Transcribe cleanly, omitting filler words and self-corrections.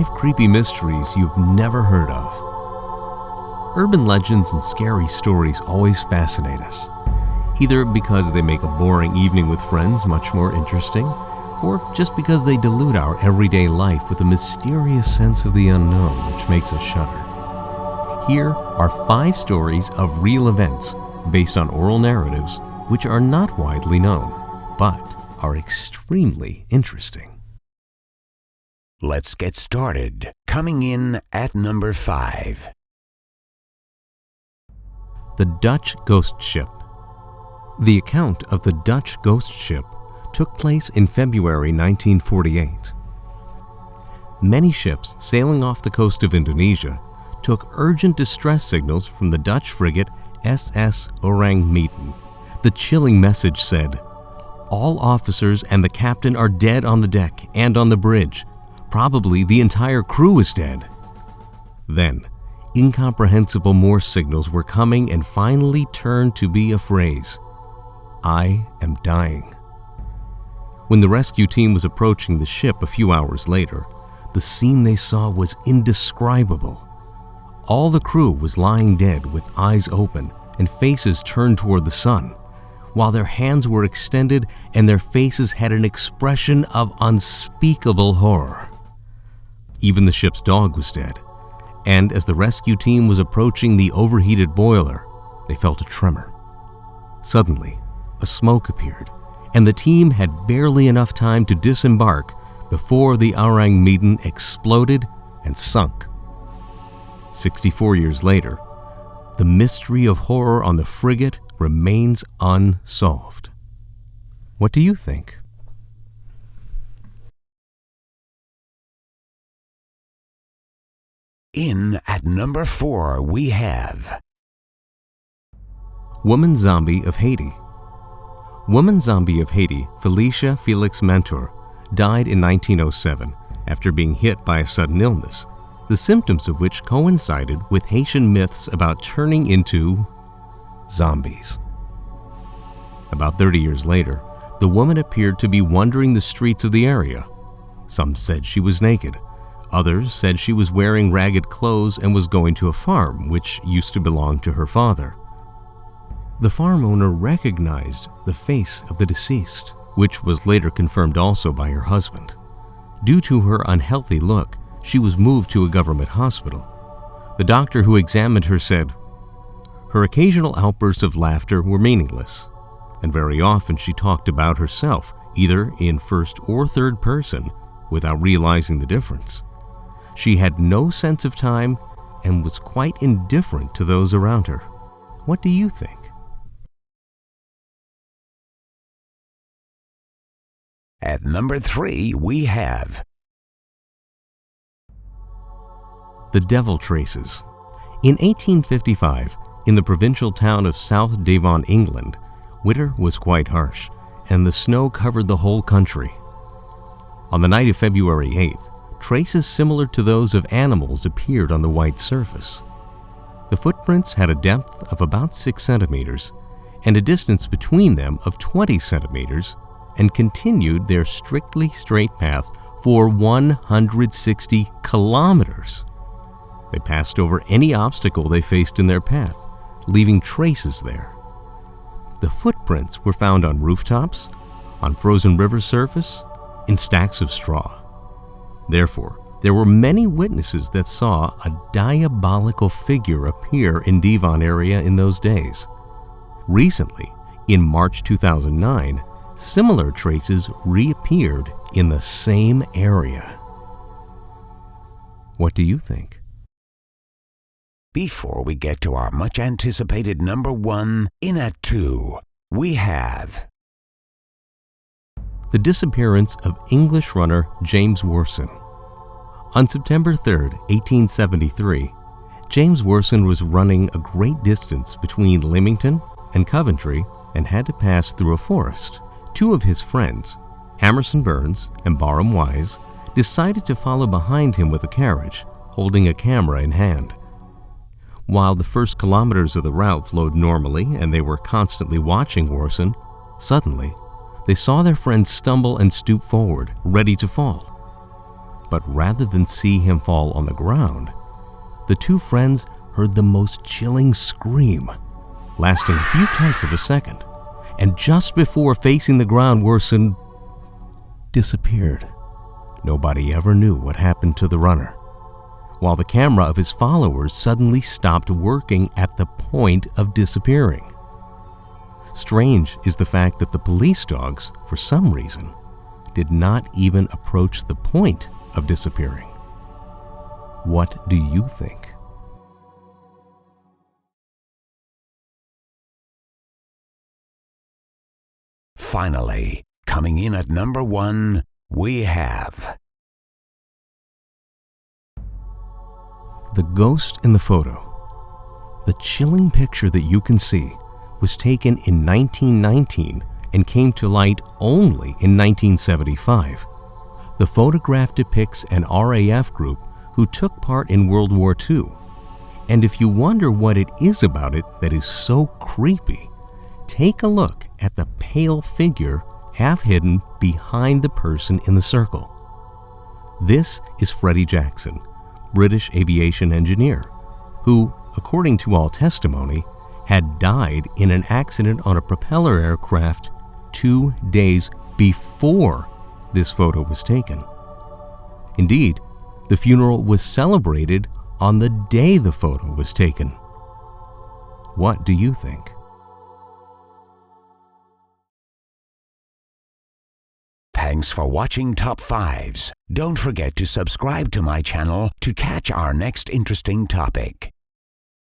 5 creepy mysteries you've never heard of. Urban legends and scary stories always fascinate us, either because they make a boring evening with friends much more interesting, or just because they dilute our everyday life with a mysterious sense of the unknown which makes us shudder. Here are 5 stories of real events based on oral narratives which are not widely known, but are extremely interesting. Let's get started. Coming in at number 5. The Dutch Ghost Ship. The account of the Dutch ghost ship took place in February 1948. Many ships sailing off the coast of Indonesia took urgent distress signals from the Dutch frigate SS Orang Medan. The chilling message said, "All officers and the captain are dead on the deck and on the bridge. Probably the entire crew is dead." Then, incomprehensible Morse signals were coming and finally turned to be a phrase, "I am dying." When the rescue team was approaching the ship a few hours later, the scene they saw was indescribable. All the crew was lying dead with eyes open and faces turned toward the sun, while their hands were extended and their faces had an expression of unspeakable horror. Even the ship's dog was dead, and as the rescue team was approaching the overheated boiler, they felt a tremor. Suddenly, a smoke appeared, and the team had barely enough time to disembark before the Orang Medan exploded and sunk. 64 years later, the mystery of horror on the frigate remains unsolved. What do you think? In at number 4, we have Woman Zombie of Haiti. Woman Zombie of Haiti, Felicia Felix Mentor, died in 1907 after being hit by a sudden illness, the symptoms of which coincided with Haitian myths about turning into zombies. About 30 years later, the woman appeared to be wandering the streets of the area. Some said she was naked. Others said she was wearing ragged clothes and was going to a farm which used to belong to her father. The farm owner recognized the face of the deceased, which was later confirmed also by her husband. Due to her unhealthy look, she was moved to a government hospital. The doctor who examined her said, "Her occasional outbursts of laughter were meaningless, and very often she talked about herself, either in first or third person, without realizing the difference. She had no sense of time and was quite indifferent to those around her." What do you think? At number 3, we have The Devil Traces. In 1855, in the provincial town of South Devon, England, winter was quite harsh, and the snow covered the whole country. On the night of February 8th, traces similar to those of animals appeared on the white surface. The footprints had a depth of about 6 centimeters and a distance between them of 20 centimeters, and continued their strictly straight path for 160 kilometers. They passed over any obstacle they faced in their path, leaving traces there. The footprints were found on rooftops, on frozen river surface, in stacks of straw. Therefore, there were many witnesses that saw a diabolical figure appear in Devon area in those days. Recently, in March 2009, similar traces reappeared in the same area. What do you think? Before we get to our much-anticipated number 1, in at 2, we have The disappearance of English runner James Worson. On September 3, 1873, James Worson was running a great distance between Leamington and Coventry and had to pass through a forest. 2 of his friends, Hamerson Burns and Barham Wise, decided to follow behind him with a carriage, holding a camera in hand. While the first kilometers of the route flowed normally and they were constantly watching Worson, suddenly, they saw their friend stumble and stoop forward, ready to fall. But rather than see him fall on the ground, the two friends heard the most chilling scream, lasting a few tenths of a second, and just before facing the ground, Worson disappeared. Nobody ever knew what happened to the runner, while the camera of his followers suddenly stopped working at the point of disappearing. Strange is the fact that the police dogs, for some reason, did not even approach the point of disappearing. What do you think? Finally, coming in at number 1, we have The ghost in the photo. The chilling picture that you can see was taken in 1919 and came to light only in 1975. The photograph depicts an RAF group who took part in World War II. And if you wonder what it is about it that is so creepy, take a look at the pale figure half hidden behind the person in the circle. This is Freddy Jackson, British aviation engineer, who, according to all testimony, had died in an accident on a propeller aircraft 2 days before this photo was taken. Indeed, the funeral was celebrated on the day the photo was taken. What do you think? Thanks for watching Top 5s. Don't forget to subscribe to my channel to catch our next interesting topic.